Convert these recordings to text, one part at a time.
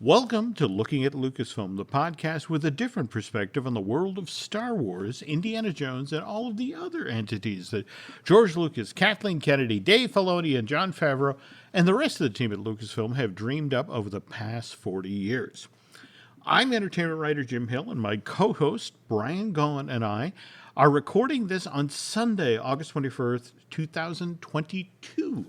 Welcome to Looking at Lucasfilm, the podcast with a different perspective on the world of Star Wars, Indiana Jones, and all of the other entities that George Lucas, Kathleen Kennedy, Dave Filoni, and Jon Favreau, and the rest of the team at Lucasfilm have dreamed up over the past 40 years. I'm entertainment writer Jim Hill, and my co-host Brian Gaughn and I are recording this on Sunday, August 21st, 2022.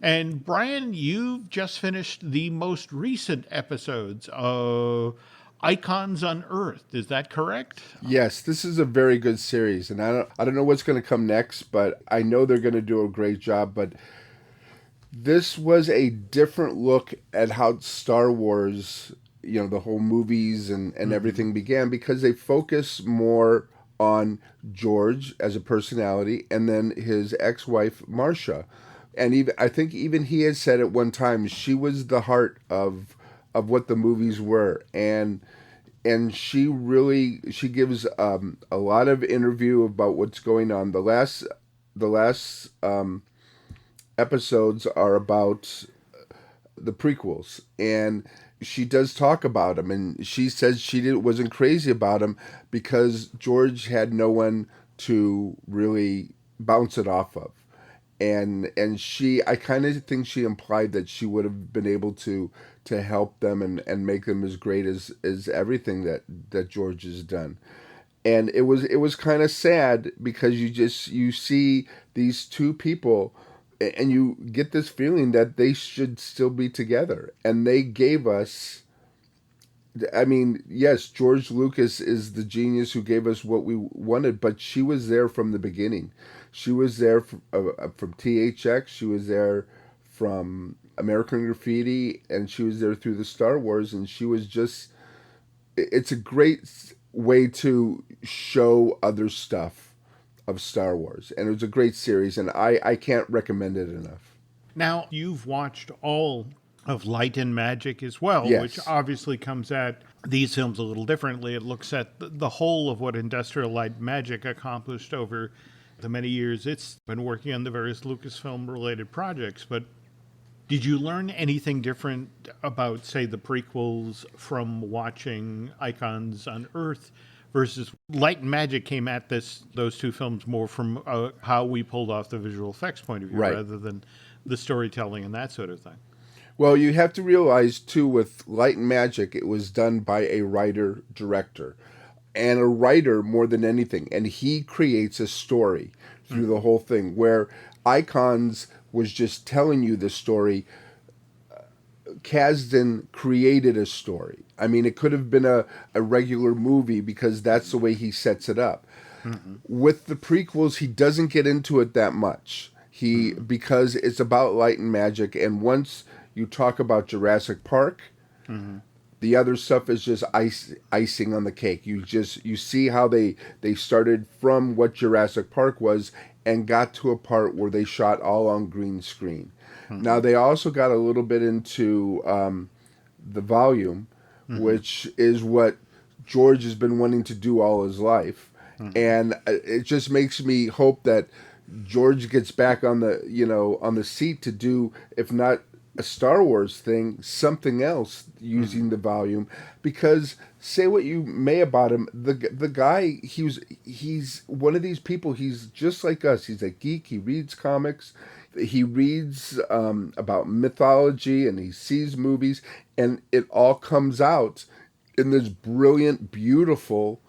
And Brian, you've just finished the most recent episodes of Icons Unearthed. Is that correct? Yes, this is a very good series, and I don't know what's going to come next, but I know they're going to do a great job. But this was a different look at how Star Wars, the whole movies and everything began, because they focus more on George as a personality and then his ex-wife Marcia. And I think even he had said at one time she was the heart of what the movies were, and she gives a lot of interview about what's going on. The last episodes are about the prequels, and she does talk about them, and she says she wasn't crazy about them because George had no one to really bounce it off of. And I kind of think she implied that she would have been able to help them and make them as great as everything that George has done. And it was kind of sad because you see these two people and you get this feeling that they should still be together. And they gave us, I mean, yes, George Lucas is the genius who gave us what we wanted, but she was there from the beginning. She was there from THX, she was there from American Graffiti, and she was there through the Star Wars, and she was just, it's a great way to show other stuff of Star Wars, and it was a great series, and I can't recommend it enough. Now, you've watched all of Light and Magic as well, Yes. Which obviously comes at these films a little differently. It looks at the whole of what Industrial Light and Magic accomplished over the many years it's been working on the various Lucasfilm-related projects. But did you learn anything different about, say, the prequels from watching Icons Unearthed versus Light and Magic came at those two films more from how we pulled off the visual effects point of view, Right, rather than the storytelling and that sort of thing? Well, you have to realize, too, with Light and Magic, it was done by a writer-director. And a writer more than anything. And he creates a story through the whole thing. Where Icons was just telling you the story, Kasdan created a story. I mean, it could have been a regular movie because that's the way he sets it up. Mm-hmm. With the prequels, he doesn't get into it that much. Because it's about Light and Magic. And once you talk about Jurassic Park, mm-hmm. the other stuff is just icing on the cake. You see how they started from what Jurassic Park was and got to a part where they shot all on green screen. Mm-hmm. Now, they also got a little bit into the volume, mm-hmm. which is what George has been wanting to do all his life. Mm-hmm. And it just makes me hope that George gets back on the seat to do, if not a Star Wars thing, something else using the volume. Because say what you may about him, the guy, he's one of these people. He's just like us. He's a geek. He reads comics. He reads about mythology, and he sees movies, and it all comes out in this brilliant, beautiful,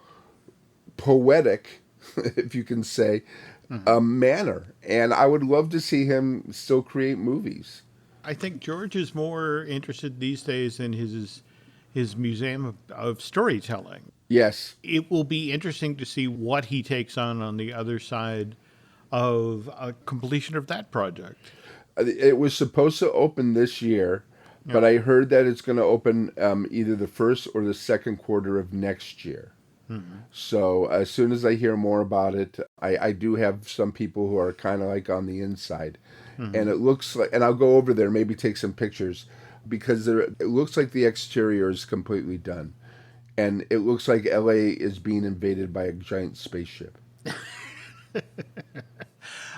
poetic, if you can say, manner. And I would love to see him still create movies. I think George is more interested these days in his museum of storytelling. Yes. It will be interesting to see what he takes on the other side of a completion of that project. It was supposed to open this year, but I heard that it's going to open either the first or the second quarter of next year. Mm-hmm. So as soon as I hear more about it, I do have some people who are kind of like on the inside. Mm-hmm. And it looks like, and I'll go over there, maybe take some pictures, because it looks like the exterior is completely done. And it looks like LA is being invaded by a giant spaceship.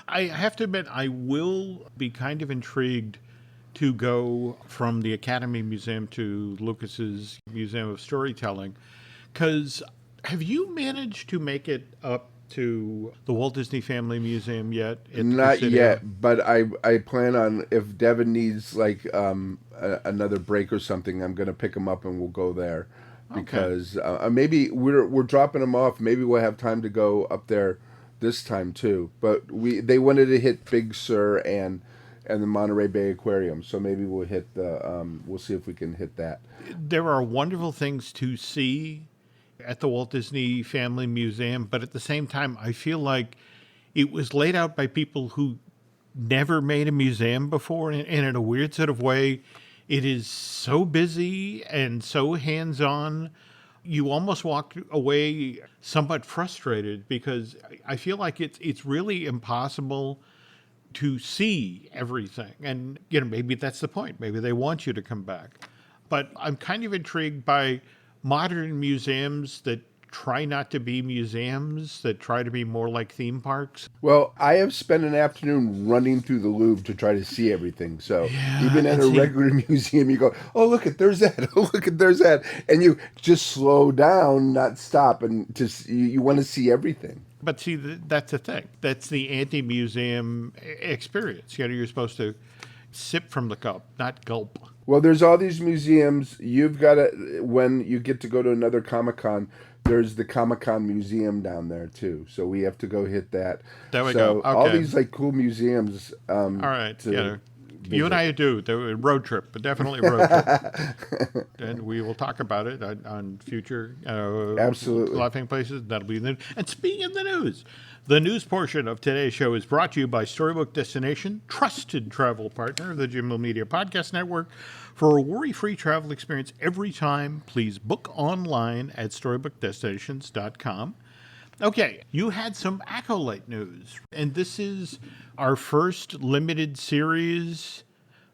I have to admit, I will be kind of intrigued to go from the Academy Museum to Lucas's Museum of Storytelling. Because have you managed to make it up to the Walt Disney Family Museum yet at the Not Presidio? yet, but I plan on, if Devin needs like another break or something, I'm gonna pick him up and we'll go there Okay. because maybe we're dropping him off. Maybe we'll have time to go up there this time too. But they wanted to hit Big Sur and the Monterey Bay Aquarium, so maybe we'll hit we'll see if we can hit that. There are wonderful things to see at the Walt Disney Family Museum, but at the same time, I feel like it was laid out by people who never made a museum before, and in a weird sort of way, it is so busy and so hands on. You almost walk away somewhat frustrated because I feel like it's really impossible to see everything. And, maybe that's the point. Maybe they want you to come back. But I'm kind of intrigued by modern museums that try not to be museums, that try to be more like theme parks. Well, I have spent an afternoon running through the Louvre to try to see everything. So Yeah, even at and a see, regular museum, you go, "Oh, look at there's that! Oh, look at there's that!" And you just slow down, not stop, and just you want to see everything. but see, that's the thing. That's the anti-museum experience. You're supposed to sip from the cup, not gulp. Well, there's all these museums. You've got to, when you get to go to another Comic Con, there's the Comic Con Museum down there too. So we have to go hit that. There we go. So all Okay. these like cool museums All right. to You and visit. I do the road trip, but definitely a road trip, and we will talk about it on future Absolutely. laughing places. That'll be the. And speaking of the news portion of today's show is brought to you by Storybook Destination, trusted travel partner of the Jim Hill Media Podcast Network. For a worry-free travel experience every time, please book online at storybookdestinations.com. Okay, you had some Acolyte news, and this is our first limited series,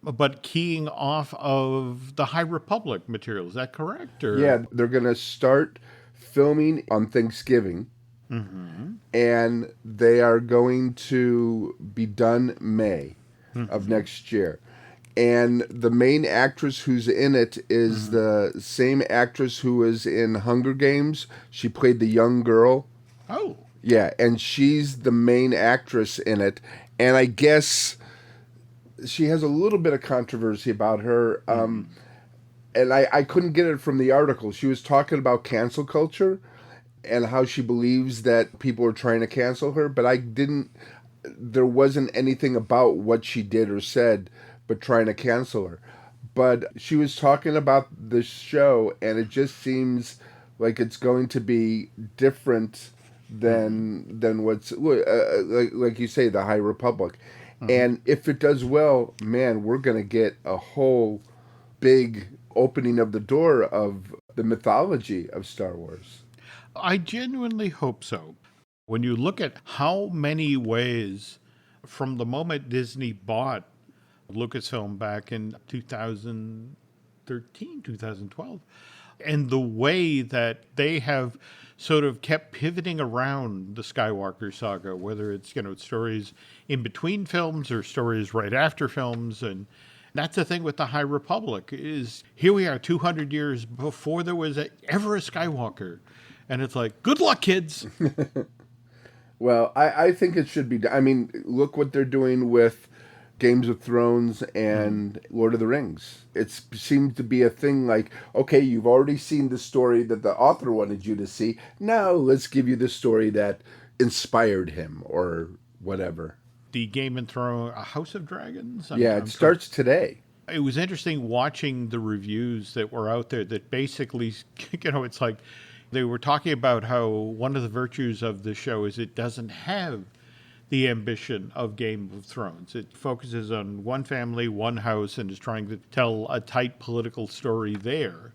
but keying off of the High Republic material. Is that correct? Or Yeah, they're gonna start filming on Thanksgiving, and they are going to be done May of next year. And the main actress who's in it is the same actress who was in Hunger Games. She played the young girl. oh, Yeah, and she's the main actress in it. And I guess she has a little bit of controversy about her. And I couldn't get it from the article. She was talking about cancel culture and how she believes that people are trying to cancel her, but I didn't. There wasn't anything about what she did or said, but trying to cancel her. But she was talking about the show, and it just seems like it's going to be different than what's like you say, the High Republic. And if it does well, man, we're gonna get a whole big opening of the door of the mythology of Star Wars. I genuinely hope so. When you look at how many ways, from the moment Disney bought Lucasfilm back in 2013, 2012, and the way that they have sort of kept pivoting around the Skywalker saga, whether it's, stories in between films or stories right after films. And that's the thing with the High Republic is here we are 200 years before there was ever a Skywalker. And it's like, good luck, kids. Well, I think it should be. I mean, look what they're doing with Games of Thrones and Lord of the Rings. It seems to be a thing like, okay, you've already seen the story that the author wanted you to see. Now let's give you the story that inspired him or whatever. The Game and Thrones, a House of Dragons. Yeah, it starts today. It was interesting watching the reviews that were out there that basically, it's like they were talking about how one of the virtues of the show is it doesn't have the ambition of Game of Thrones. It focuses on one family, one house, and is trying to tell a tight political story there.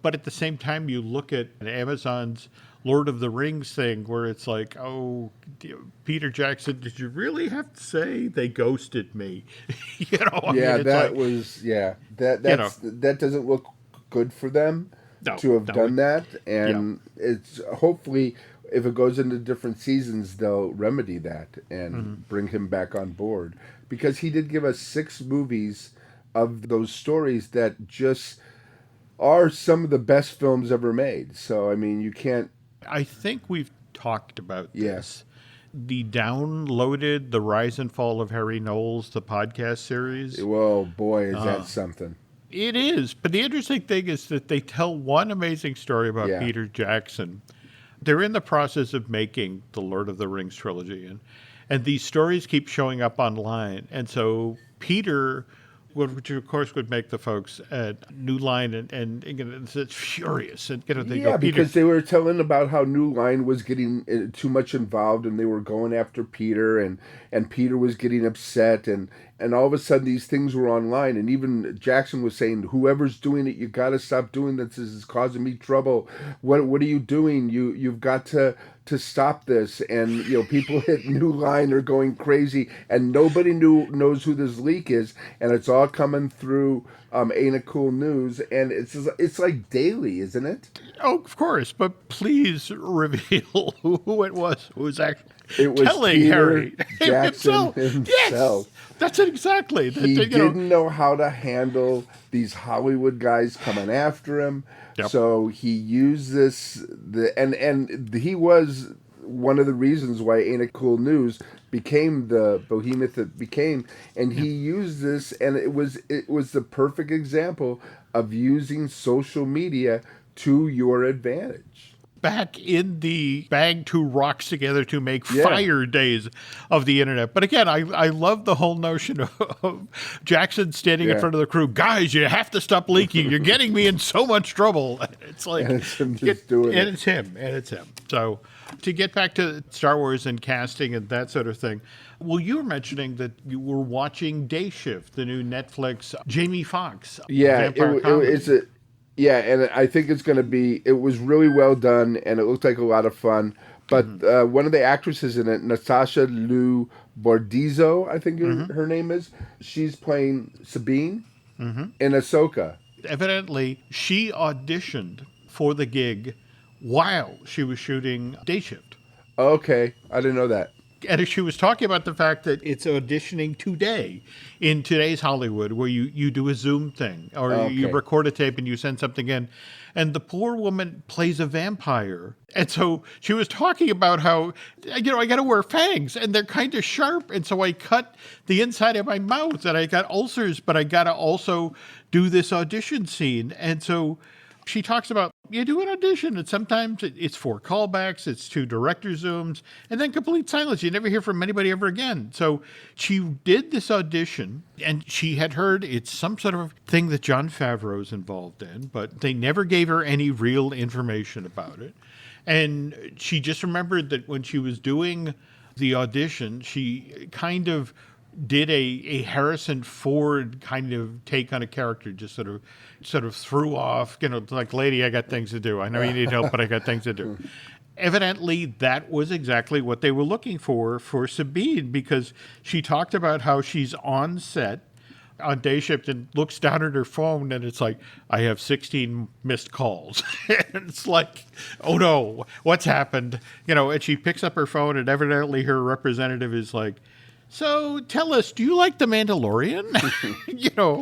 But at the same time, you look at Amazon's Lord of the Rings thing where it's like, oh, Peter Jackson, did you really have to say they ghosted me? Yeah, that was that doesn't look good for them to have done that, and it's hopefully if it goes into different seasons they'll remedy that and bring him back on board because he did give us 6 movies of those stories that just are some of the best films ever made. So, I mean, you can't, I think we've talked about yeah. this. The downloaded The Rise and Fall of Harry Knowles, the podcast series. Well, boy, is that something. It is. But the interesting thing is that they tell one amazing story about Yeah. Peter Jackson. They're in the process of making the Lord of the Rings trilogy, and these stories keep showing up online. And so Peter, which of course would make the folks at New Line and it's furious. And they Yeah, go, Peter. because they were telling about how New Line was getting too much involved, and they were going after Peter, and Peter was getting upset, and all of a sudden these things were online, and even Jackson was saying, whoever's doing it, you got to stop doing this. This is causing me trouble. What are you doing? You've got to stop this. And people at New Line are going crazy, and nobody knows who this leak is, and it's all coming through Ain't It Cool News, and it's like daily, isn't it? Oh, of course, but please reveal who it was who was actually It was telling Peter Harry Jackson himself. Yes, that's it exactly. He didn't know how to handle these Hollywood guys coming after him. Yep. So he used this, and he was one of the reasons why Ain't It Cool News became the behemoth it became, and he used this, and it was the perfect example of using social media to your advantage. Back in the bang two rocks together to make Yeah. fire days of the internet. But again, I love the whole notion of Jackson standing in Yeah. front of the crew. Guys, you have to stop leaking. You're getting me in so much trouble. It's like, And it's him just doing it. it's him. So to get back to Star Wars and casting and that sort of thing, well, you were mentioning that you were watching Day Shift, the new Netflix Jamie Foxx vampire comedy. It's a. Yeah, and I think it's going to be. It was really well done, and it looked like a lot of fun. But one of the actresses in it, Natasha Liu Bordizzo, I think her name is. She's playing Sabine in Ahsoka. Evidently, she auditioned for the gig while she was shooting Day Shift. Okay, I didn't know that. And she was talking about the fact that it's auditioning today in today's Hollywood, where you do a Zoom thing or you Okay. record a tape and you send something in. And the poor woman plays a vampire. And so she was talking about how, I got to wear fangs and they're kind of sharp. And so I cut the inside of my mouth and I got ulcers, but I got to also do this audition scene. And so she talks about, you do an audition, and sometimes it's 4 callbacks, it's 2 director Zooms, and then complete silence. You never hear from anybody ever again. So she did this audition, and she had heard it's some sort of thing that Jon Favreau's involved in, but they never gave her any real information about it. And she just remembered that when she was doing the audition, she kind of did a Harrison Ford kind of take on a character, just sort of threw off, like, lady, I got things to do. I know you need help, but I got things to do. Evidently, that was exactly what they were looking for Sabine, because she talked about how she's on set on Day Shift and looks down at her phone and it's like, I have 16 missed calls. And it's like, oh no, what's happened? And she picks up her phone and evidently her representative is like, so tell us, do you like The Mandalorian?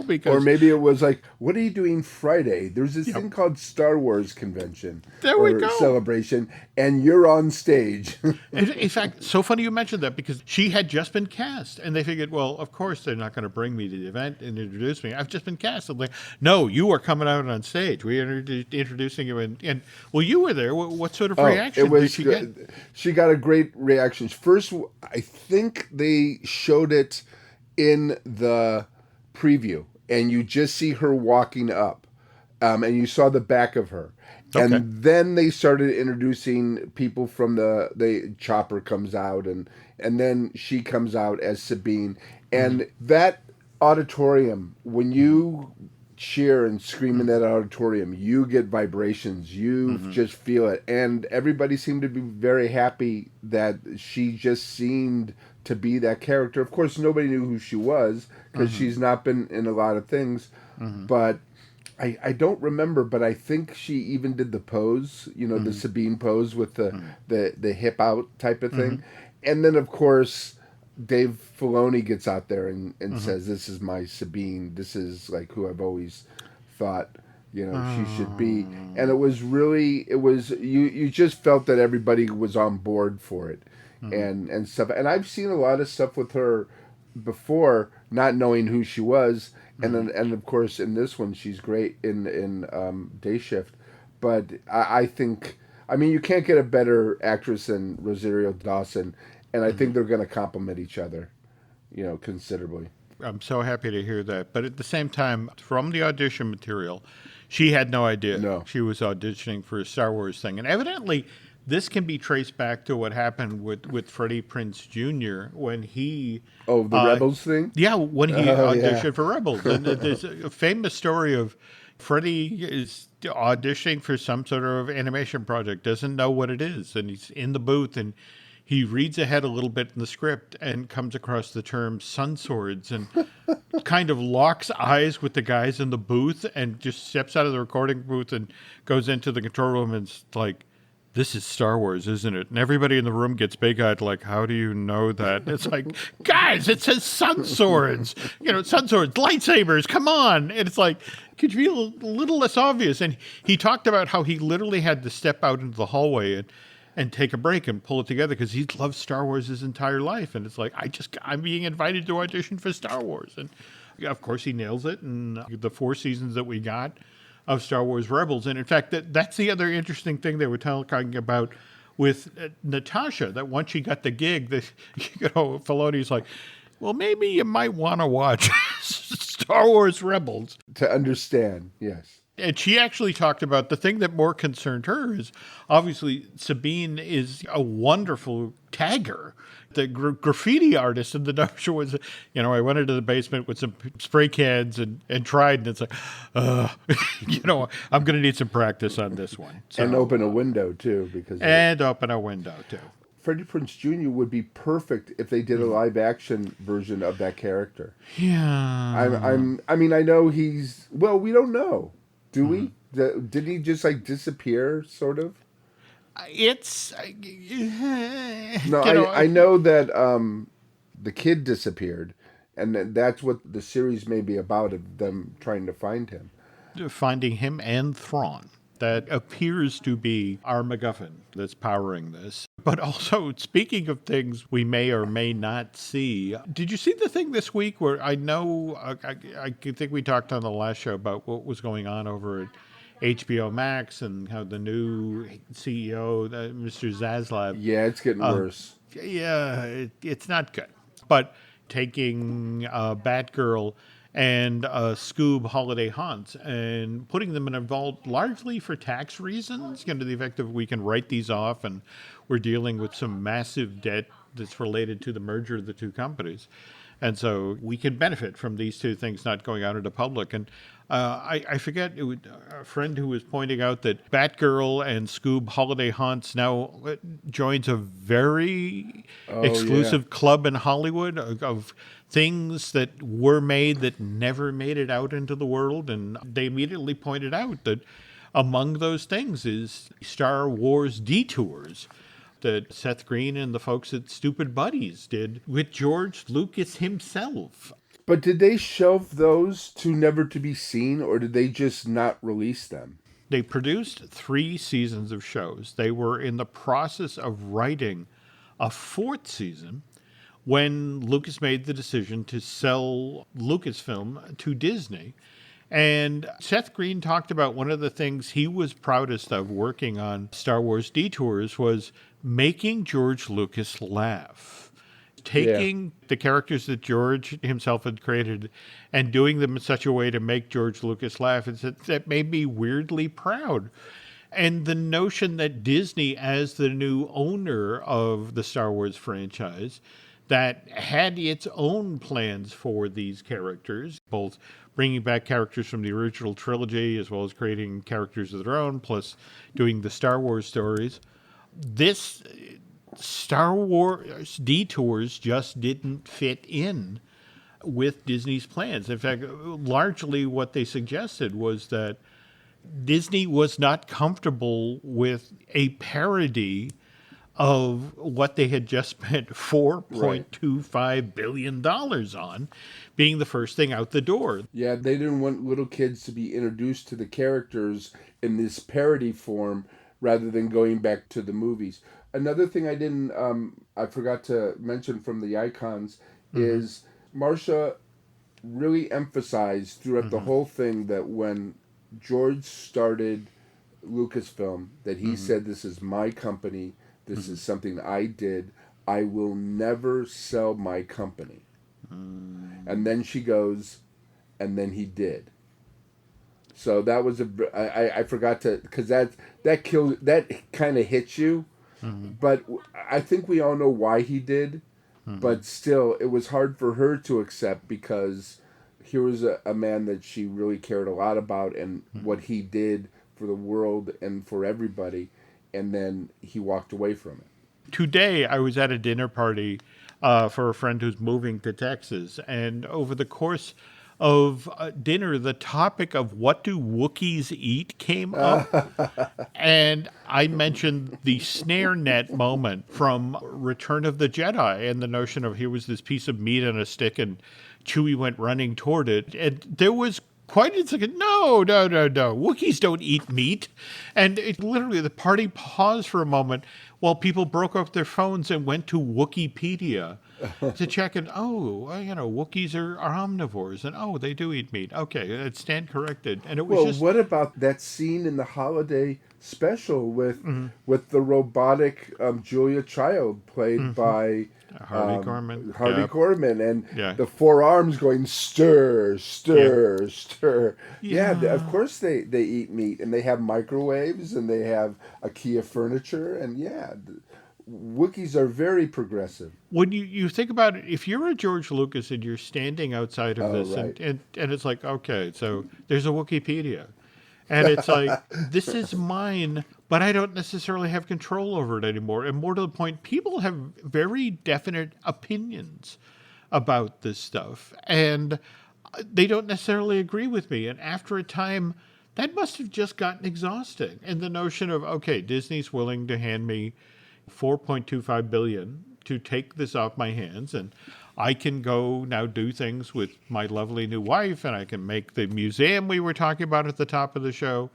Because Or maybe it was like, what are you doing Friday? There's this thing called Star Wars convention. There we or go. celebration, and you're on stage. In fact, so funny you mentioned that, because she had just been cast and they figured, well, of course they're not going to bring me to the event and introduce me. I've just been cast. I'm like, no, you are coming out on stage. We are introducing you. And well, you were there. What sort of reaction did she get? She got a great reaction. First, I think they showed it in the preview, and you just see her walking up, and you saw the back of her. Okay. And then they started introducing people from the Chopper comes out, and then she comes out as Sabine. And that auditorium, when you cheer and scream in that auditorium, you get vibrations. You just feel it. And everybody seemed to be very happy that she just seemed to be that character. Of course, nobody knew who she was because she's not been in a lot of things. But I don't remember, but I think she even did the pose, the Sabine pose with the hip out type of thing. And then, of course, Dave Filoni gets out there and says, "This is my Sabine. This is like who I've always thought, she should be." And it was you just felt that everybody was on board for it, and stuff. And I've seen a lot of stuff with her before, not knowing who she was, and of course in this one she's great in Day Shift. But I think, I mean, you can't get a better actress than Rosario Dawson, and I think they're going to complement each other, considerably. I'm so happy to hear that. But at the same time, from the audition material, she had no idea No. she was auditioning for a Star Wars thing. And evidently, this can be traced back to what happened with Freddie Prinze Jr. when he... Oh, the Rebels thing? Yeah, when he auditioned yeah. for Rebels. And there's a famous story of Freddie is auditioning for some sort of animation project, doesn't know what it is, and he's in the booth, and he reads ahead a little bit in the script and comes across the term sun swords and kind of locks eyes with the guys in the booth and just steps out of the recording booth and goes into the control room and is like, "This is Star Wars, isn't it?" And everybody in the room gets big-eyed, like, "How do you know that?" And it's like, guys, it says sun swords. Sun swords, lightsabers, come on. And it's like, could you be a little less obvious? And he talked about how he literally had to step out into the hallway and take a break and pull it together because he's loved Star Wars his entire life. And it's like, I'm being invited to audition for Star Wars. And of course he nails it. And the 4 seasons that we got of Star Wars Rebels. And in fact, that's the other interesting thing they were talking about with Natasha, that once she got the gig, that, Filoni's like, well, maybe you might want to watch Star Wars Rebels. To understand, yes. And she actually talked about the thing that more concerned her is obviously Sabine is a wonderful tagger. The graffiti artist in the Natasha was, I went into the basement with some spray cans and tried, and it's like, I'm going to need some practice on this one. So, And open a window, too. Open a window, too. Freddie Prinze Jr. would be perfect if they did a live-action version of that character. Yeah. I know we don't know. Do we? Did he just, disappear, sort of? It's... No, I know that the kid disappeared, and that's what the series may be about, of them trying to find him. Finding him and Thrawn. That appears to be our MacGuffin that's powering this. But also, speaking of things we may or may not see, did you see the thing this week where I know, I think we talked on the last show about what was going on over at HBO Max and how the new CEO, Mr. Zaslav. Yeah, it's getting worse. Yeah, it's not good. But taking Batgirl and Scoob Holiday Haunts and putting them in a vault largely for tax reasons, to the effect of we can write these off and we're dealing with some massive debt that's related to the merger of the two companies. And so we can benefit from these two things not going out into public. And I forget, a friend who was pointing out that Batgirl and Scoob Holiday Haunts now joins a very exclusive club in Hollywood of things that were made that never made it out into the world. And they immediately pointed out that among those things is Star Wars detours that Seth Green and the folks at Stupid Buddies did with George Lucas himself. But did they shelve those to never to be seen, or did they just not release them? They produced 3 seasons of shows. They were in the process of writing a 4th season when Lucas made the decision to sell Lucasfilm to Disney. And Seth Green talked about one of the things he was proudest of working on Star Wars Detours was making George Lucas laugh. Taking the characters that George himself had created and doing them in such a way to make George Lucas laugh, that made me weirdly proud. And the notion that Disney, as the new owner of the Star Wars franchise, that had its own plans for these characters, both bringing back characters from the original trilogy as well as creating characters of their own, plus doing the Star Wars stories. This Star Wars Detours just didn't fit in with Disney's plans. In fact, largely what they suggested was that Disney was not comfortable with a parody of what they had just spent $4.25 billion on, being the first thing out the door. Yeah, they didn't want little kids to be introduced to the characters in this parody form rather than going back to the movies. Another thing I forgot to mention from the icons is Marcia really emphasized throughout the whole thing that when George started Lucasfilm, that he said, "This is my company. This is something I did. I will never sell my company." And then she goes, and then he did. So that was I forgot to, because that kind of hits you. But I think we all know why he did. But still, it was hard for her to accept, because here was a man that she really cared a lot about, and what he did for the world and for everybody, and then he walked away from it. Today, I was at a dinner party for a friend who's moving to Texas, and over the course of dinner, the topic of what do Wookiees eat came up, and I mentioned the snare net moment from Return of the Jedi, and the notion of here was this piece of meat on a stick, and Chewie went running toward it, and there was quite a second, no. Wookiees don't eat meat. And it literally, the party paused for a moment while people broke up their phones and went to Wikipedia to check. And, Wookiees are omnivores. And, they do eat meat. Okay, stand corrected. And it was what about that scene in the holiday special with the robotic Julia Child, played by Harvey Korman. Korman, and the four arms going stir. Yeah, of course they eat meat, and they have microwaves, and they have IKEA furniture, and Wookiees are very progressive. When you think about it, if you're a George Lucas and you're standing outside of this, right. and it's like, okay, so there's a Wikipedia. And it's like, this is mine, but I don't necessarily have control over it anymore. And more to the point, people have very definite opinions about this stuff, and they don't necessarily agree with me. And after a time, that must have just gotten exhausting. And the notion of, okay, Disney's willing to hand me $4.25 billion to take this off my hands, and I can go now do things with my lovely new wife, and I can make the museum we were talking about at the top of the show.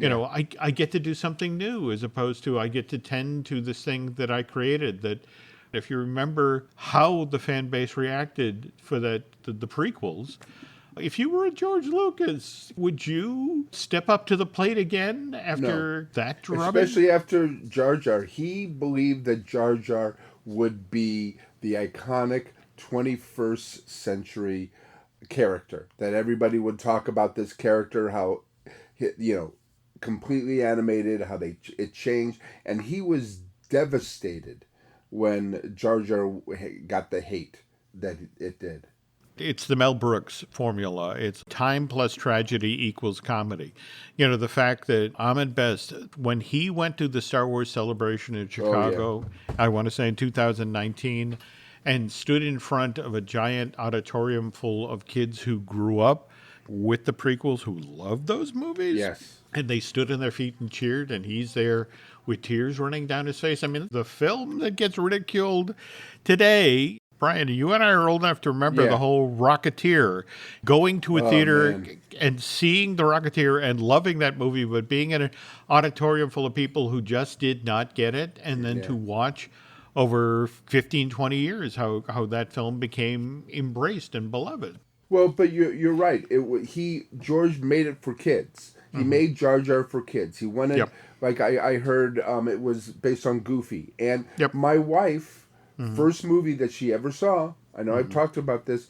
I get to do something new, as opposed to I get to tend to this thing that I created. That, if you remember how the fan base reacted for the prequels, if you were a George Lucas, would you step up to the plate again after that drubbing? Especially after Jar Jar. He believed that Jar Jar would be the iconic 21st century character, that everybody would talk about this character, how completely animated, how it changed, and he was devastated when Jar Jar got the hate that it did. It's the Mel Brooks formula. It's time plus tragedy equals comedy. The fact that Ahmed Best, when he went to the Star Wars Celebration in Chicago, I want to say in 2019, and stood in front of a giant auditorium full of kids who grew up with the prequels, who loved those movies. Yes. And they stood on their feet and cheered, and he's there with tears running down his face. I mean, the film that gets ridiculed today, Brian, you and I are old enough to remember the whole Rocketeer, going to a theater and seeing the Rocketeer and loving that movie, but being in an auditorium full of people who just did not get it, and then to watch over 15, 20 years how that film became embraced and beloved. Well, but you're right. George made it for kids. He made Jar Jar for kids. He wanted, like I heard, it was based on Goofy. And my wife, first movie that she ever saw, I know I've talked about this,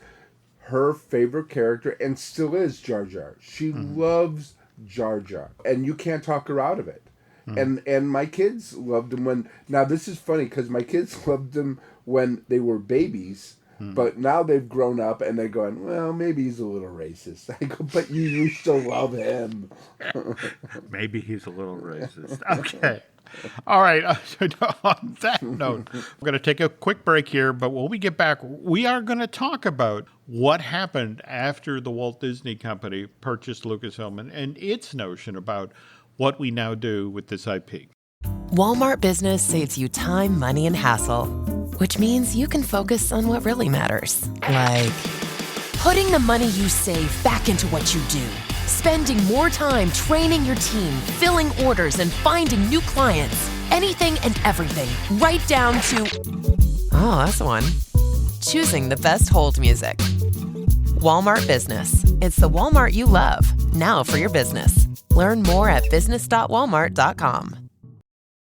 her favorite character, and still is, Jar Jar. She loves Jar Jar. And you can't talk her out of it. And my kids loved him when... Now, this is funny, because my kids loved him when they were babies, but now they've grown up, and they're going, well, maybe he's a little racist. I go, but you used to love him. Maybe he's a little racist. Okay. All right. On that note, we're going to take a quick break here, but when we get back, we are going to talk about what happened after the Walt Disney Company purchased Lucasfilm and its notion about what we now do with this IP. Walmart Business saves you time, money, and hassle, which means you can focus on what really matters, like putting the money you save back into what you do, spending more time training your team, filling orders, and finding new clients. Anything and everything, right down to, oh, that's one, choosing the best hold music. Walmart Business. It's the Walmart you love, now for your business. Learn more at business.walmart.com.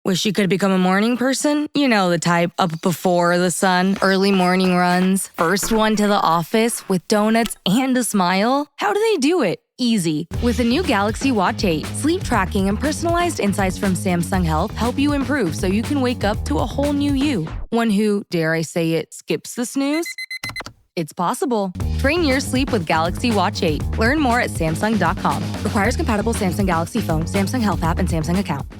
Wish you could become a morning person? You know the type, up before the sun, early morning runs, first one to the office with donuts and a smile. How do they do it? Easy. With the new Galaxy Watch 8, sleep tracking and personalized insights from Samsung Health help you improve so you can wake up to a whole new you. One who, dare I say it, skips the snooze? It's possible. Train your sleep with Galaxy Watch 8. Learn more at Samsung.com. Requires compatible Samsung Galaxy phone, Samsung Health app, and Samsung account.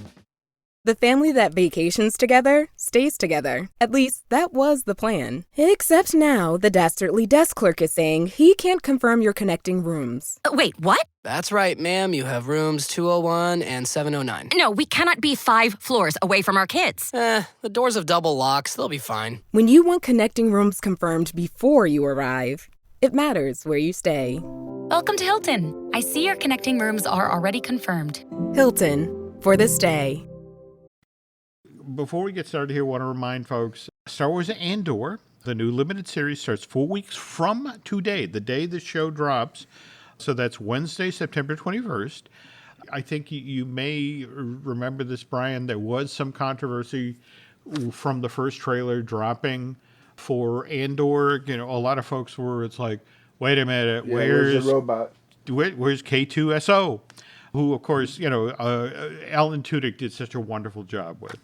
The family that vacations together stays together. At least, that was the plan. Except now, the dastardly desk clerk is saying he can't confirm your connecting rooms. Wait, what? That's right, ma'am. You have rooms 201 and 709. No, we cannot be 5 floors away from our kids. The doors have double locks. They'll be fine. When you want connecting rooms confirmed before you arrive, it matters where you stay. Welcome to Hilton. I see your connecting rooms are already confirmed. Hilton, for the stay. Before we get started here, I want to remind folks, Star Wars Andor, the new limited series, starts 4 weeks from today, the day the show drops. So that's Wednesday, September 21st. I think you may remember this, Brian. There was some controversy from the first trailer dropping for Andor. You know, a lot of folks were, it's like, wait a minute, where's the robot? Where's K2SO? Who, of course, Alan Tudyk did such a wonderful job with.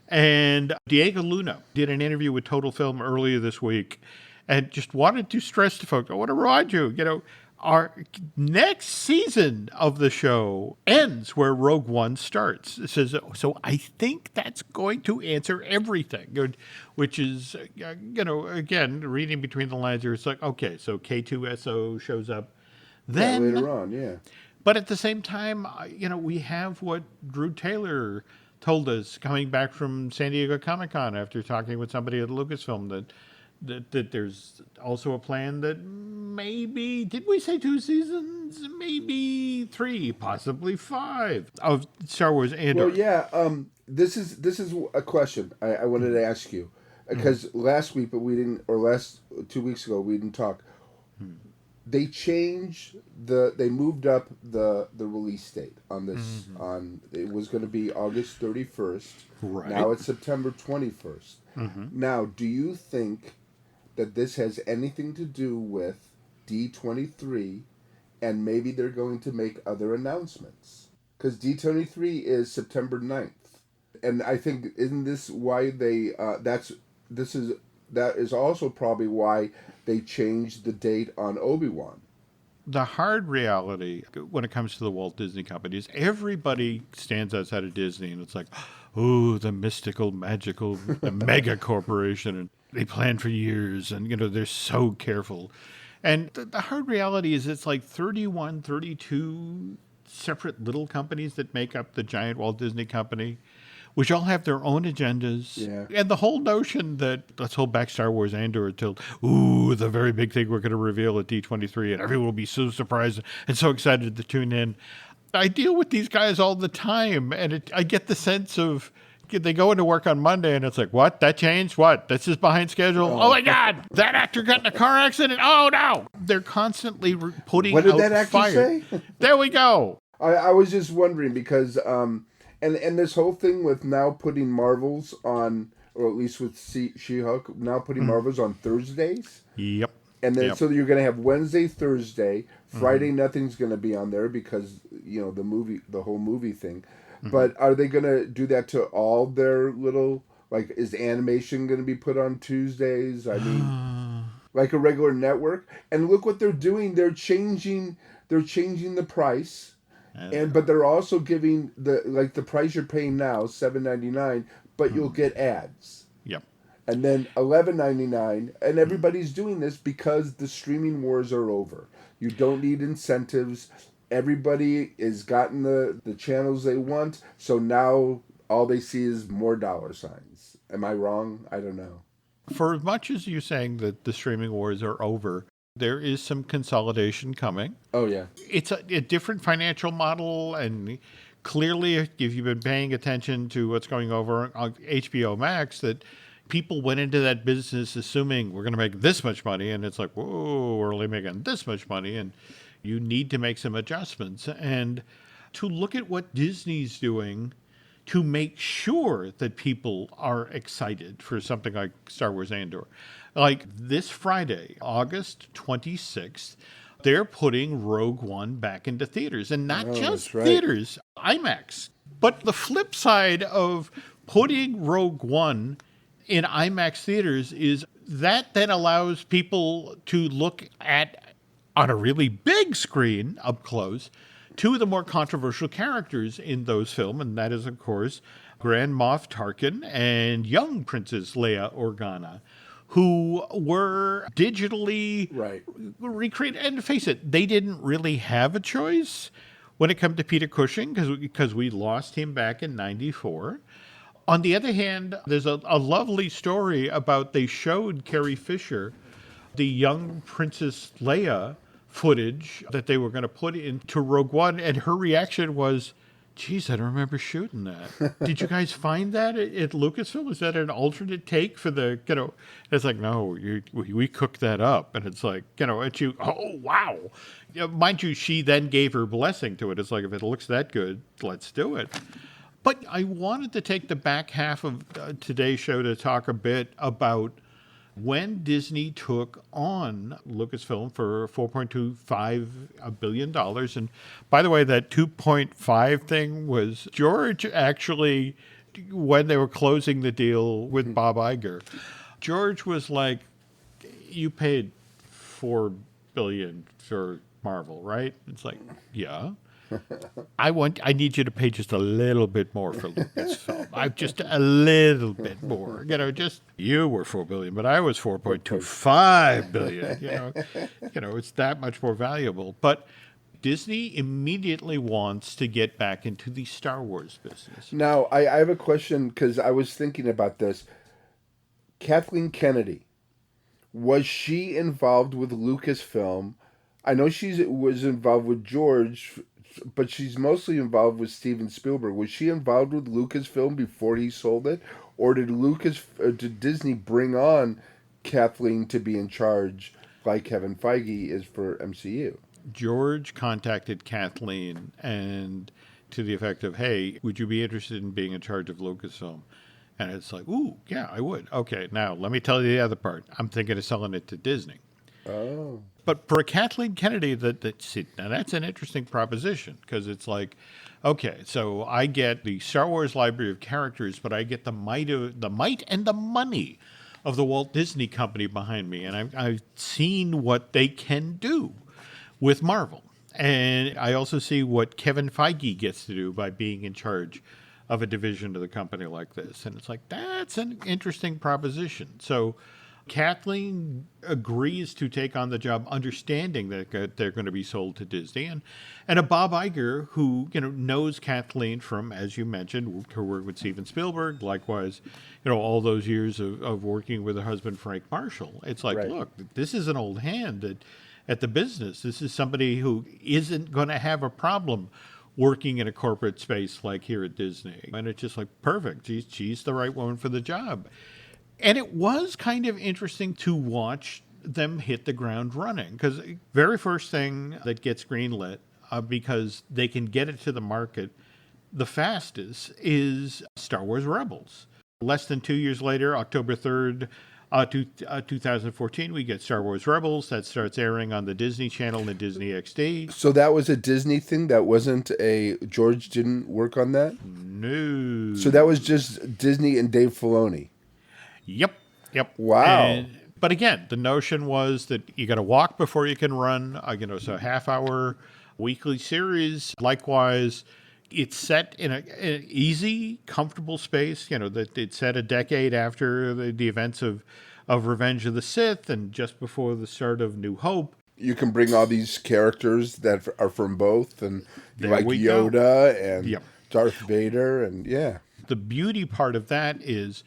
And Diego Luna did an interview with Total Film earlier this week and just wanted to stress to folks, I want to remind you, our next season of the show ends where Rogue One starts. It says, so I think that's going to answer everything, which is, again, reading between the lines here, it's like, okay, so K2SO shows up then. Later on, yeah. But at the same time, we have what Drew Taylor told us coming back from San Diego Comic-Con after talking with somebody at Lucasfilm that there's also a plan that maybe, did we say 2 seasons? Maybe 3, possibly 5 of Star Wars Andor. Well, yeah, this is a question I wanted to ask you. Because last week, but we didn't, or last 2 weeks ago, we didn't talk. They they moved up the release date on this. It was going to be August 31st. Right. Now it's September 21st. Now, do you think that this has anything to do with D23 and maybe they're going to make other announcements? Because D23 is September 9th. And I think, isn't this why they, that is also probably why they changed the date on Obi-Wan. The hard reality when it comes to the Walt Disney Company is everybody stands outside of Disney and it's like, oh, the mystical, magical, the mega corporation. And they plan for years and, they're so careful. And the hard reality is it's like 31, 32 separate little companies that make up the giant Walt Disney Company, which all have their own agendas. Yeah. And the whole notion that let's hold back Star Wars Andor until, the very big thing we're going to reveal at D23 and everyone will be so surprised and so excited to tune in. I deal with these guys all the time, and I get the sense of they go into work on Monday and it's like, what? That changed? What? This is behind schedule? Oh my God, that actor got in a car accident? Oh no. They're constantly putting What did out that actor fire. say? There we go. I was just wondering because, and this whole thing with now putting Marvels on, or at least with She-Hulk, now putting Marvels on Thursdays. Yep. And then so you're going to have Wednesday, Thursday, Friday. Nothing's going to be on there because the whole movie thing. But are they going to do that to all their little, like, is animation going to be put on Tuesdays? I mean, like a regular network. And look what they're doing. They're changing the price. But they're also giving the price you're paying now, $7.99, but you'll get ads. Yep. And then $11.99, and everybody's doing this because the streaming wars are over. You don't need incentives. Everybody has gotten the channels they want, so now all they see is more dollar signs. Am I wrong? I don't know. For as much as you're saying that the streaming wars are over, there is some consolidation coming. Oh, yeah. It's a different financial model, and clearly, if you've been paying attention to what's going over on HBO Max, that people went into that business assuming we're going to make this much money, and it's like, whoa, we're only making this much money, and you need to make some adjustments. And to look at what Disney's doing to make sure that people are excited for something like Star Wars Andor. Like this Friday, August 26th, they're putting Rogue One back into theaters, and not just theaters, IMAX. But the flip side of putting Rogue One in IMAX theaters is that then allows people to look at, on a really big screen up close, two of the more controversial characters in those films, and that is, of course, Grand Moff Tarkin and young Princess Leia Organa, who were digitally recreated. And face it, they didn't really have a choice when it came to Peter Cushing, because we lost him back in '94. On the other hand, there's a lovely story about they showed Carrie Fisher the young Princess Leia footage that they were going to put into Rogue One, and her reaction was, geez, I don't remember shooting that. Did you guys find that at Lucasfilm? Is that an alternate take for the, it's like, no, we cooked that up. And it's like, and you, oh, wow. Mind you, she then gave her blessing to it. It's like, if it looks that good, let's do it. But I wanted to take the back half of today's show to talk a bit about when Disney took on Lucasfilm for $4.25 billion. And by the way, that 2.5 thing was George actually, when they were closing the deal with Bob Iger, George was like, you paid $4 billion for Marvel, right? It's like, yeah. I need you to pay just a little bit more for Lucasfilm. I'm just a little bit more. Just you were $4 billion, but I was $4.25 billion. It's that much more valuable. But Disney immediately wants to get back into the Star Wars business. Now, I have a question, because I was thinking about this. Kathleen Kennedy, was she involved with Lucasfilm? I know she was involved with George, but she's mostly involved with Steven Spielberg. Was she involved with Lucasfilm before he sold it? Or did Disney bring on Kathleen to be in charge like Kevin Feige is for MCU? George contacted Kathleen and to the effect of, hey, would you be interested in being in charge of Lucasfilm? And it's like, ooh, yeah, I would. Okay, now let me tell you the other part. I'm thinking of selling it to Disney. Oh. But for a Kathleen Kennedy, now that's an interesting proposition, because it's like, okay, so I get the Star Wars library of characters, but I get the might and the money of the Walt Disney Company behind me, and I've seen what they can do with Marvel, and I also see what Kevin Feige gets to do by being in charge of a division of the company like this, and it's like, that's an interesting proposition. So Kathleen agrees to take on the job, understanding that they're going to be sold to Disney, and a Bob Iger who knows Kathleen from, as you mentioned, her work with Steven Spielberg, likewise, all those years of working with her husband Frank Marshall. It's like, look, this is an old hand at the business. This is somebody who isn't going to have a problem working in a corporate space like here at Disney, and it's just like, perfect. She's the right woman for the job. And it was kind of interesting to watch them hit the ground running, because very first thing that gets greenlit, because they can get it to the market the fastest, is Star Wars Rebels. Less than 2 years later, October 3rd, 2014, we get Star Wars Rebels. That starts airing on the Disney Channel and the Disney XD. So that was a Disney thing? That wasn't George didn't work on that? No. So that was just Disney and Dave Filoni? Yep. Wow. But again, the notion was that you got to walk before you can run. So a half-hour weekly series. Likewise, it's set in an easy, comfortable space. That it's set a decade after the events of Revenge of the Sith and just before the start of New Hope. You can bring all these characters that are from both, and like Yoda and Darth Vader, and yeah. The beauty part of that is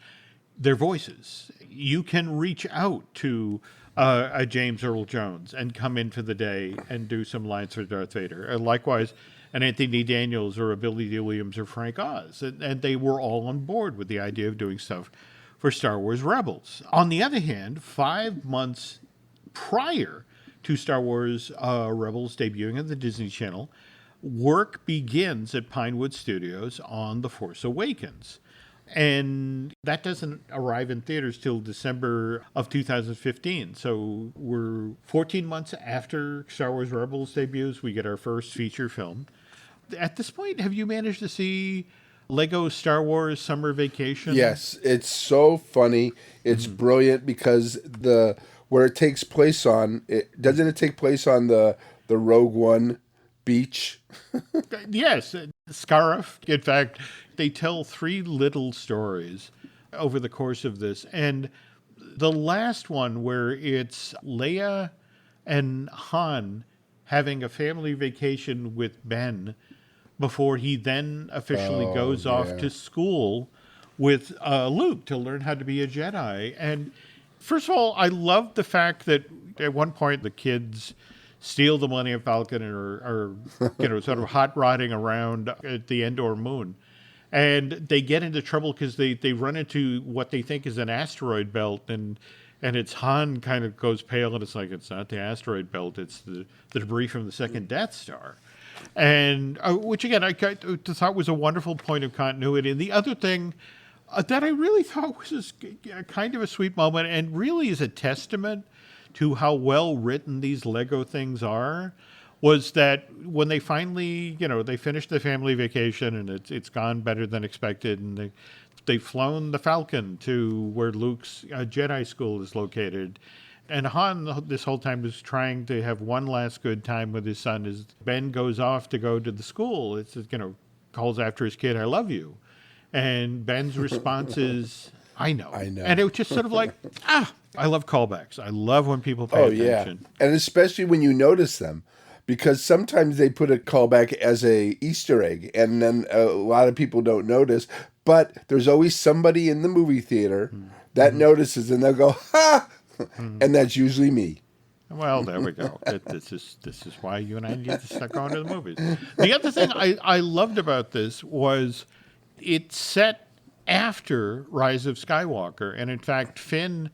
their voices. You can reach out to a James Earl Jones and come into the day and do some lines for Darth Vader. And likewise, an Anthony Daniels or a Billy D. Williams or Frank Oz. And they were all on board with the idea of doing stuff for Star Wars Rebels. On the other hand, 5 months prior to Star Wars Rebels debuting on the Disney Channel, work begins at Pinewood Studios on The Force Awakens. And that doesn't arrive in theaters till December of 2015. So we're 14 months after Star Wars Rebels debuts. We get our first feature film. At this point, have you managed to see Lego Star Wars Summer Vacation? Yes, it's so funny. It's brilliant because where it takes place on, doesn't it take place on the Rogue One beach? Yes, Scarif. In fact, they tell 3 little stories over the course of this. And the last one where it's Leia and Han having a family vacation with Ben before he then officially goes off to school with Luke to learn how to be a Jedi. And first of all, I love the fact that at one point the kids steal the Millennium Falcon and are sort of hot rodding around at the Endor moon. And they get into trouble because they run into what they think is an asteroid belt, and it's Han kind of goes pale, and it's like, it's not the asteroid belt, it's the debris from the second Death Star. And which, again, I thought was a wonderful point of continuity. And the other thing that I really thought was kind of a sweet moment and really is a testament to how well written these Lego things are, was that when they finally, they finished the family vacation and it's gone better than expected, and they've flown the Falcon to where Luke's Jedi school is located. And Han, this whole time, is trying to have one last good time with his son as Ben goes off to go to the school. It's, calls after his kid, "I love you." And Ben's response is, I know. And it was just sort of like, I love callbacks. I love when people pay attention. Yeah. And especially when you notice them. Because sometimes they put a callback as a Easter egg, and then a lot of people don't notice. But there's always somebody in the movie theater that notices, and they'll go, "Ha!" And that's usually me. Well, there we go. This is why you and I need to start going to the movies. The other thing I loved about this was it's set after Rise of Skywalker, and in fact, Finn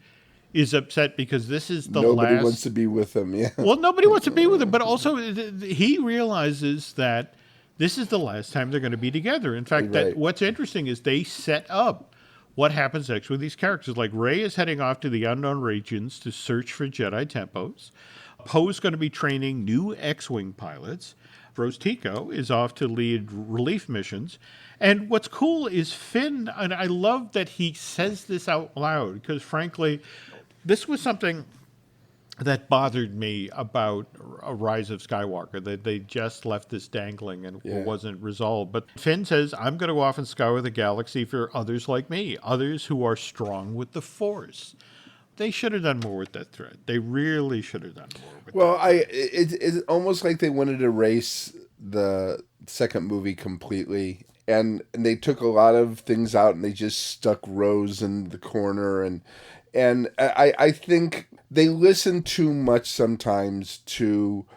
is upset because this is the last... Nobody wants to be with him, yeah. Well, nobody wants to be with him, but also he realizes that this is the last time they're going to be together. In fact, what's interesting is they set up what happens next with these characters. Like, Rey is heading off to the unknown regions to search for Jedi tempos. Poe's going to be training new X-Wing pilots. Rose Tico is off to lead relief missions. And what's cool is Finn, and I love that he says this out loud, because frankly, this was something that bothered me about A Rise of Skywalker, that they just left this dangling and wasn't resolved. But Finn says, "I'm going to go off and scour the galaxy for others like me, others who are strong with the Force." They should have done more with that thread. They really should have done more with that. It's almost like they wanted to erase the second movie completely. And they took a lot of things out, and they just stuck Rose in the corner. And I think they listen too much sometimes to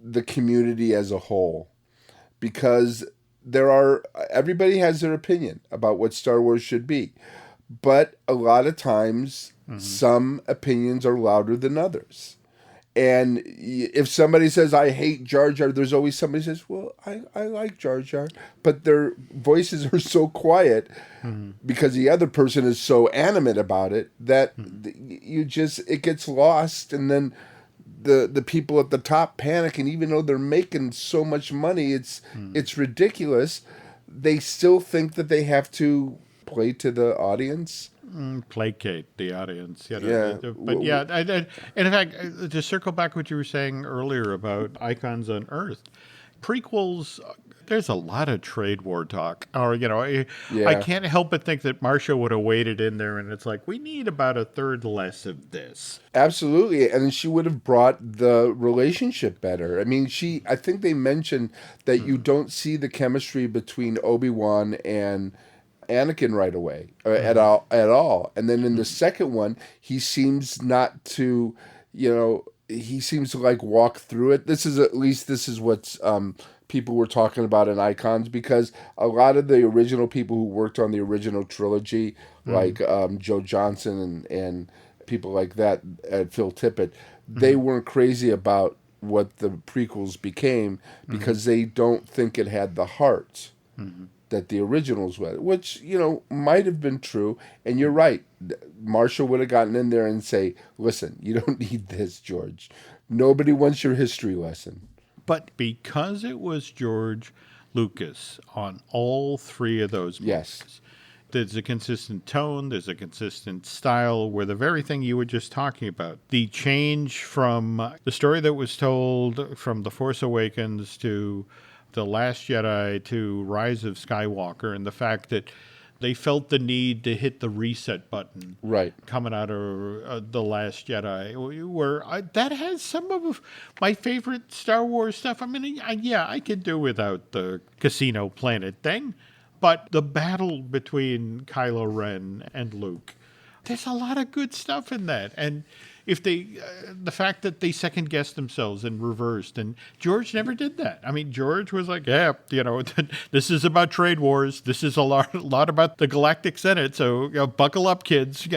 the community as a whole, because everybody has their opinion about what Star Wars should be. But a lot of times, some opinions are louder than others. And if somebody says, "I hate Jar Jar," there's always somebody who says, "Well, I like Jar Jar." But their voices are so quiet because the other person is so animate about it that it gets lost. And then the people at the top panic. And even though they're making so much money, it's ridiculous. They still think that they have to play to the audience. Placate the audience. But and in fact, to circle back what you were saying earlier about Icons Unearthed, prequels there's a lot of trade war talk. Or, I Yeah. can't help but think that Marcia would have waded in there, and it's like, we need about a third less of this. Absolutely, and she would have brought the relationship better. I mean, I think they mentioned that you don't see the chemistry between Obi-Wan and Anakin right away at all. And then in the second one, he seems not to, he seems to like walk through it. This is what's people were talking about in Icons, because a lot of the original people who worked on the original trilogy, like Joe Johnson and people like that, Phil Tippett, they weren't crazy about what the prequels became because they don't think it had the heart that the originals were, which, might have been true. And you're right. Marshall would have gotten in there and say, listen, you don't need this, George. Nobody wants your history lesson. But because it was George Lucas on all three of those movies, Yes. there's a consistent tone, there's a consistent style, where the very thing you were just talking about, the change from the story that was told from The Force Awakens to The Last Jedi to Rise of Skywalker, and the fact that they felt the need to hit the reset button Right. coming out of The Last Jedi, where that has some of my favorite Star Wars stuff. I mean, I could do without the Casino Planet thing, but the battle between Kylo Ren and Luke, there's a lot of good stuff in that. And if the fact that they second guessed themselves and reversed, and George never did that. I mean, George was like, this is about trade wars. This is a lot about the Galactic Senate. So buckle up, kids.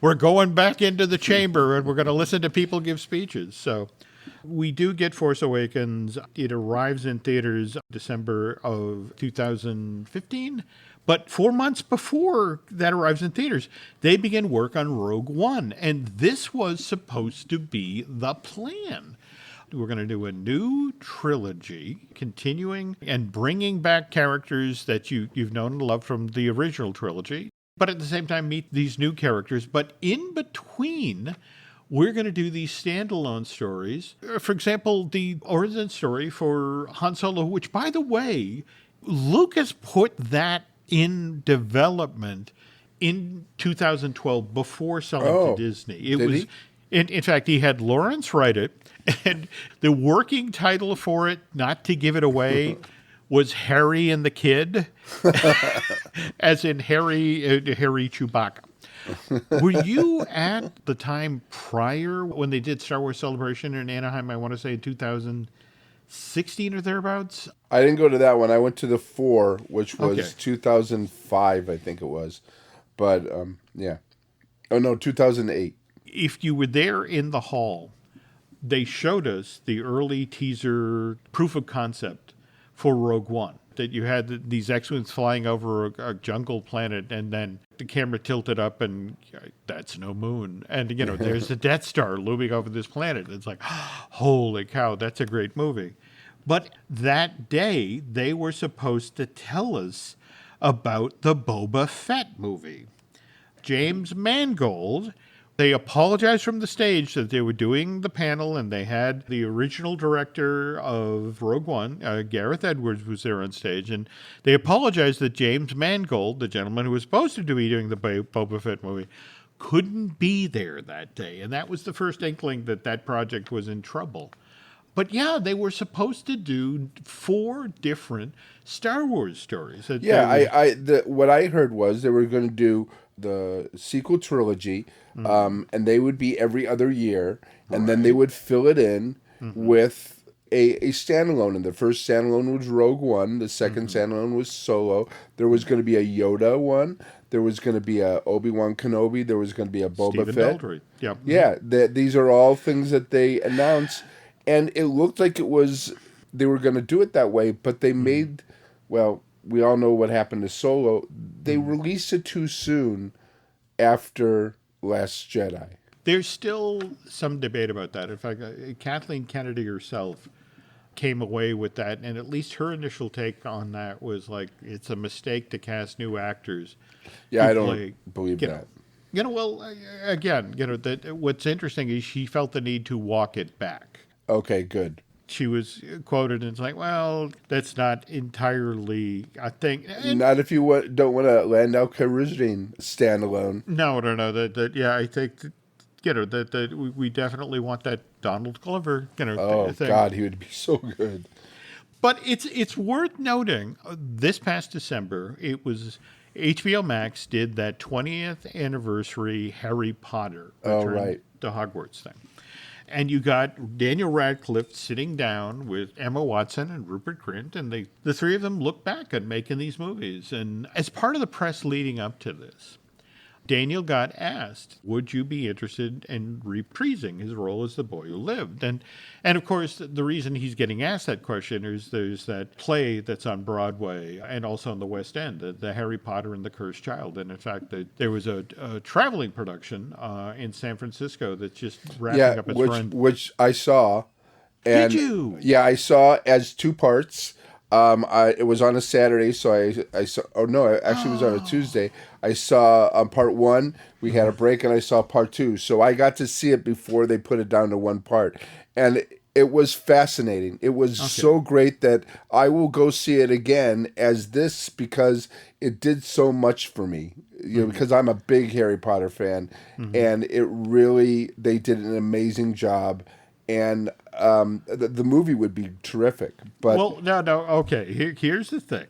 We're going back into the chamber and we're going to listen to people give speeches. So we do get Force Awakens. It arrives in theaters December of 2015. But 4 months before that arrives in theaters, they begin work on Rogue One. And this was supposed to be the plan. We're going to do a new trilogy, continuing and bringing back characters that you've known and loved from the original trilogy, but at the same time meet these new characters. But in between, we're going to do these standalone stories. For example, the origin story for Han Solo, which, by the way, Lucas put that in development in 2012 before selling to Disney. In fact, he had Lawrence write it, and the working title for it, not to give it away, was Harry and the Kid, as in Harry Chewbacca. Were you at the time prior when they did Star Wars Celebration in Anaheim, I want to say 2016 or thereabouts? I didn't go to that one. I went to the 4, which was 2005, I think it was. But, yeah. Oh, no, 2008. If you were there in the hall, they showed us the early teaser proof of concept for Rogue One, that you had these X-Wings flying over a jungle planet, and then the camera tilted up, and that's no moon. And, there's the Death Star looming over this planet. It's like, holy cow, that's a great movie. But that day, they were supposed to tell us about the Boba Fett movie. James Mangold, they apologized from the stage that they were doing the panel, and they had the original director of Rogue One, Gareth Edwards, was there on stage, and they apologized that James Mangold, the gentleman who was supposed to be doing the Boba Fett movie, couldn't be there that day. And that was the first inkling that project was in trouble. But yeah, they were supposed to do 4 different Star Wars stories. What I heard was they were going to do the sequel trilogy, and they would be every other year, and then they would fill it in with a standalone. And the first standalone was Rogue One. The second standalone was Solo. There was going to be a Yoda one. There was going to be a Obi-Wan Kenobi. There was going to be a Boba Fett. Daldry. Yep. Yeah, these are all things that they announced. And it looked like they were going to do it that way, but they made, well, we all know what happened to Solo. They released it too soon after Last Jedi. There's still some debate about that. In fact, Kathleen Kennedy herself came away with that, and at least her initial take on that was like, it's a mistake to cast new actors. Yeah, I don't believe that. Again, what's interesting is she felt the need to walk it back. Okay, good. she was quoted, and it's like, well, that's not entirely a thing. And Not if you don't want a Landau Calrissian standalone. no. Yeah, I think that we definitely want that Donald Glover, Oh thing. God, he would be so good. But it's worth noting, this past December, it was HBO Max did that 20th anniversary Harry Potter Return to Hogwarts thing. And you got Daniel Radcliffe sitting down with Emma Watson and Rupert Grint, and the three of them look back at making these movies. And as part of the press leading up to this, Daniel got asked, would you be interested in reprising his role as the boy who lived? And of course, the reason he's getting asked that question is there's that play that's on Broadway and also on the West End, the Harry Potter and the Cursed Child. And in fact, there was a traveling production in San Francisco that's just wrapping up its run. Which I saw. And Did you? Yeah, I saw as 2 parts. It was on a Saturday, so I saw. Oh no, it actually was on a Tuesday. I saw part 1. We had a break, and I saw part 2. So I got to see it before they put it down to 1 part, and it was fascinating. It was so great that I will go see it again as this because it did so much for me. You know, because I'm a big Harry Potter fan, and they did an amazing job. And the movie would be terrific. But okay. Here's the thing.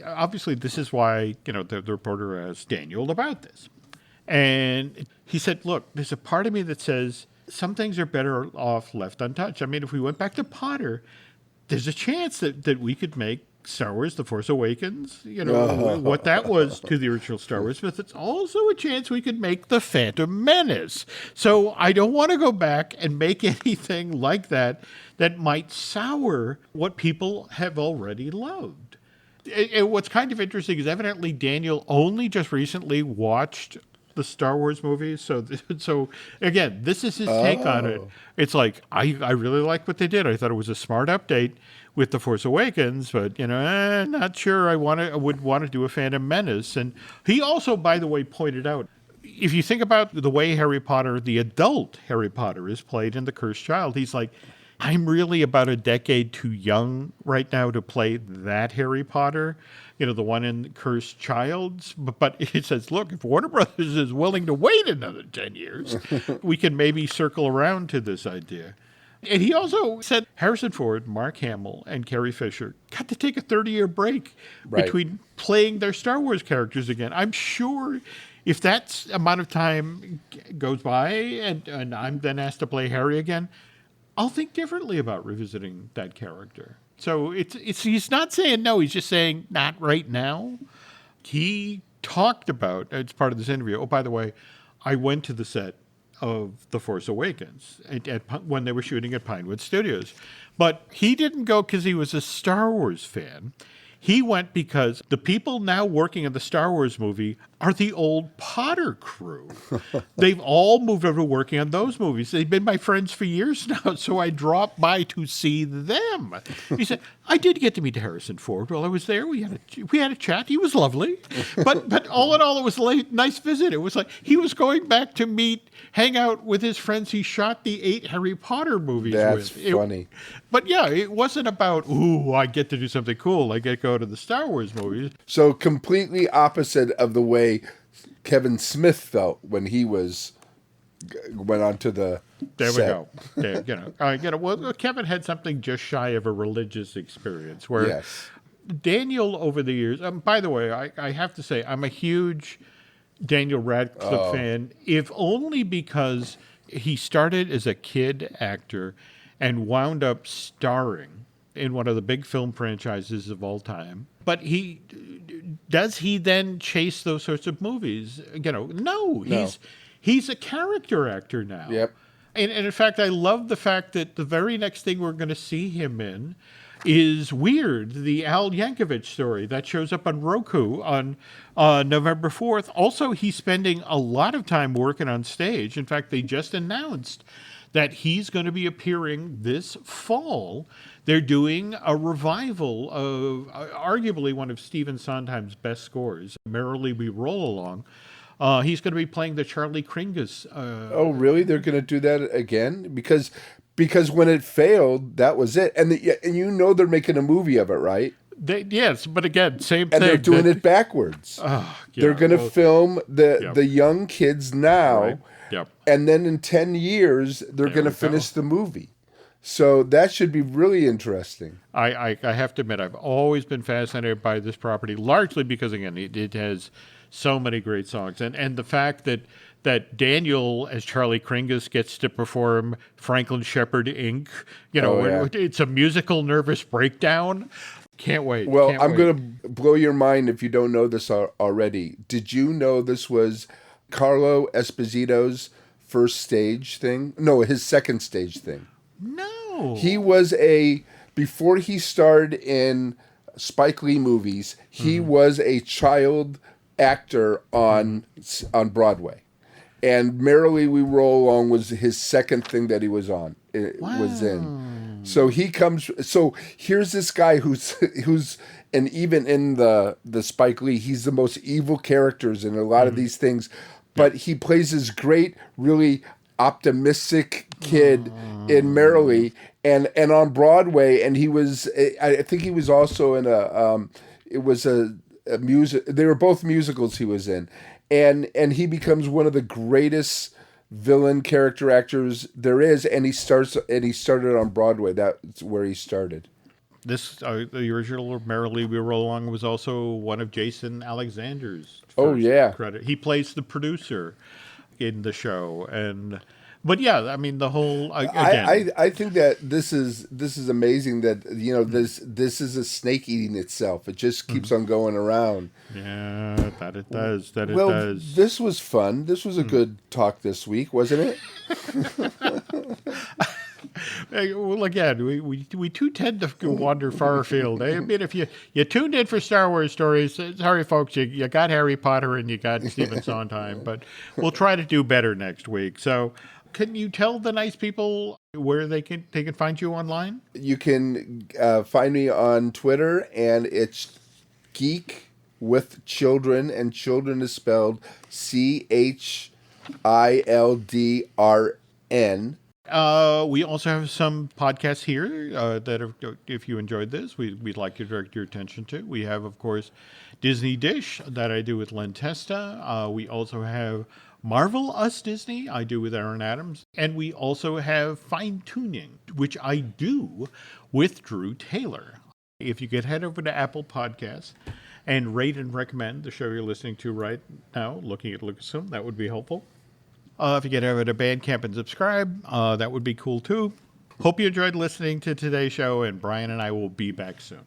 Obviously, this is why the reporter asked Daniel about this, and he said, "Look, there's a part of me that says some things are better off left untouched. I mean, if we went back to Potter, there's a chance that we could make Star Wars: The Force Awakens, what that was to the original Star Wars, but it's also a chance we could make The Phantom Menace. So I don't want to go back and make anything like that might sour what people have already loved." What's kind of interesting is evidently Daniel only just recently watched the Star Wars movies. So again, this is his take on it. It's like, I really like what they did. I thought it was a smart update with The Force Awakens, but not sure I would want to do a Phantom Menace. And he also, by the way, pointed out, if you think about the way Harry Potter, the adult Harry Potter, is played in The Cursed Child, he's like, I'm really about a decade too young right now to play that Harry Potter, the one in Cursed Childs. But it says, look, if Warner Brothers is willing to wait another 10 years, we can maybe circle around to this idea. And he also said Harrison Ford, Mark Hamill, and Carrie Fisher got to take a 30-year break between playing their Star Wars characters again. I'm sure if that amount of time goes by and I'm then asked to play Harry again, I'll think differently about revisiting that character. So he's not saying no, he's just saying not right now. He talked about, as part of this interview, oh, by the way, I went to the set of The Force Awakens when they were shooting at Pinewood Studios. But he didn't go because he was a Star Wars fan. He went because the people now working on the Star Wars movie are the old Potter crew. They've all moved over to working on those movies. They've been my friends for years now, so I dropped by to see them. He said, I did get to meet Harrison Ford while I was there. We had a chat. He was lovely. But all in all, it was a nice visit. It was like he was going back to hang out with his friends he shot the 8 Harry Potter movies with. That's funny. But yeah, it wasn't about, ooh, I get to do something cool. I get to go to the Star Wars movies. So completely opposite of the way Kevin Smith felt when he went onto the There set. we go. Well, Kevin had something just shy of a religious experience where Yes. Daniel over the years, by the way, I have to say, I'm a huge Daniel Radcliffe fan, if only because he started as a kid actor and wound up starring in one of the big film franchises of all time. But does he then chase those sorts of movies? No. He's a character actor now. Yep. And in fact, I love the fact that the very next thing we're going to see him in is Weird, the Al Yankovic story that shows up on Roku on November 4th. Also, he's spending a lot of time working on stage. In fact, they just announced that he's going to be appearing this fall. They're doing a revival of arguably one of Stephen Sondheim's best scores, Merrily We Roll Along. He's going to be playing the Charlie Kringus. Oh, really? They're going to do that again? Because because when it failed, that was it. And you know they're making a movie of it, right? Yes, but again, same thing. And they're doing it backwards. They're going to well, film the young kids now, right. Yep. and then in 10 years, they're going to finish the movie. So that should be really interesting. I have to admit, I've always been fascinated by this property, largely because, again, it has so many great songs. And the fact that Daniel, as Charlie Kringus, gets to perform Franklin Shepherd Inc., it's a musical nervous breakdown. Can't wait. Well, I'm going to blow your mind if you don't know this already. Did you know this was Carlo Esposito's first stage thing? No, his second stage thing. No. He was before he starred in Spike Lee movies, he was a child actor on Broadway. And Merrily We Roll Along was his second thing that he was on. Was in. So here's this guy who's and even in the Spike Lee, he's the most evil characters in a lot of these things, but he plays this great, really optimistic kid in Merrily and on Broadway, and I think he was also in it was a music. They were both musicals he was in, and he becomes one of the greatest villain character actors there is, and he started on Broadway. That's where he started. This the original Merrily We Roll Along was also one of Jason Alexander's credit. He plays the producer in the show, but yeah, I mean the whole again. I think that this is amazing that this is a snake eating itself. It just keeps on going around. Yeah, that it does. Well, this was fun. This was a good talk this week, wasn't it? Well, again, we too tend to wander far afield. I mean, if you tuned in for Star Wars stories, sorry, folks, you got Harry Potter and you got Stephen Sondheim, but we'll try to do better next week. So, can you tell the nice people where they can find you online? You can find me on Twitter, and it's Geek with Children, and Children is spelled CHILDRN. We also have some podcasts here that if you enjoyed this, we'd like to direct your attention to. We have, of course, Disney Dish that I do with Len Testa. We also have Marvel Us Disney, I do with Aaron Adams. And we also have Fine Tuning, which I do with Drew Taylor. If you could head over to Apple Podcasts and rate and recommend the show you're listening to right now, looking at Lucasfilm, that would be helpful. If you get over to Bandcamp and subscribe, that would be cool too. Hope you enjoyed listening to today's show, and Brian and I will be back soon.